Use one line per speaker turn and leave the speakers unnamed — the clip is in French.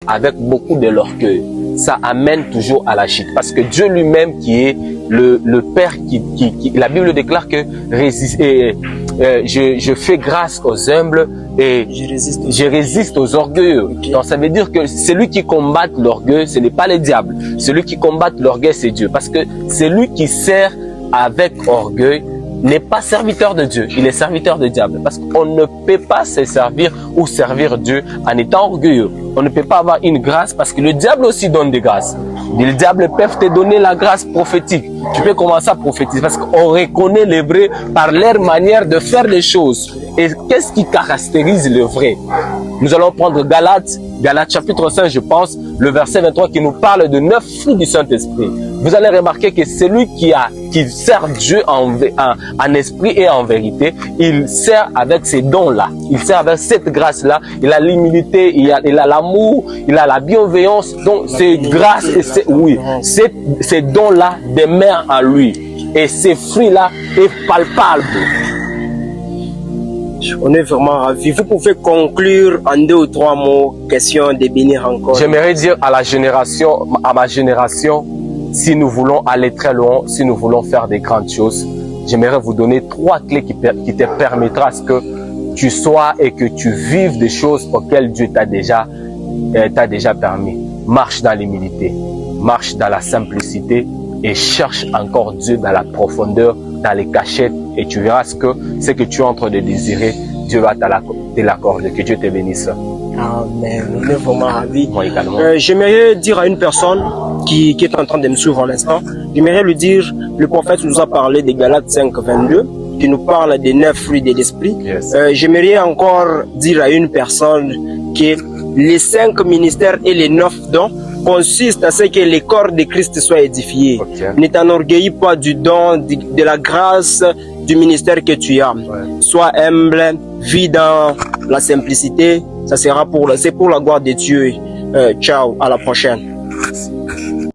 avec beaucoup de l'orgueil, ça amène toujours à la chute. Parce que Dieu lui-même qui est le Père, la Bible déclare que je fais grâce aux humbles et je résiste aux orgueilleux. Okay. Donc ça veut dire que celui qui combat l'orgueil, ce n'est pas le diable. Celui qui combat l'orgueil, c'est Dieu. Parce que celui qui sert avec orgueil n'est pas serviteur de Dieu, il est serviteur du diable. Parce qu'on ne peut pas se servir ou servir Dieu en étant orgueilleux. On ne peut pas avoir une grâce parce que le diable aussi donne des grâces. Le diable peut te donner la grâce prophétique. Tu peux commencer à prophétiser parce qu'on reconnaît les vrais par leur manière de faire les choses. Et qu'est-ce qui caractérise le vrai? Nous allons prendre Galates chapitre 5, je pense, le verset 23 qui nous parle de 9 fruits du Saint-Esprit. Vous allez remarquer que celui qui sert Dieu en esprit et en vérité, il sert avec ces dons-là. Il sert avec cette grâce-là. Il a l'humilité, il a l'amour, il a la bienveillance. Donc, ces grâces et ces dons-là demeurent en lui. Et ces fruits-là est palpable.
On est vraiment ravis. Vous pouvez conclure en 2 ou 3 mots, question de bénir encore.
J'aimerais dire à ma génération, si nous voulons aller très loin, si nous voulons faire des grandes choses, j'aimerais vous donner 3 clés qui te permettra à ce que tu sois et que tu vives des choses auxquelles Dieu t'a déjà permis. Marche dans l'humilité, marche dans la simplicité et cherche encore Dieu dans la profondeur, dans les cachettes, et tu verras ce que tu es en train de désirer, Dieu va te l'accorder. Que Dieu te bénisse.
Amen. On est vraiment ravis.
Moi également.
J'aimerais dire à une personne qui est en train de me suivre à l'instant, j'aimerais lui dire, le prophète nous a parlé de Galates 5, 22, qui nous parle des 9 fruits de l'esprit.
Yes. J'aimerais
encore dire à une personne que les 5 ministères et les 9 dons consiste à ce que le corps de Christ soit édifié.
Okay.
Ne t'enorgueillis pas du don, de la grâce, du ministère que tu as. Ouais. Sois humble, vis dans la simplicité. Ça sera c'est pour la gloire de Dieu. Ciao, à la prochaine.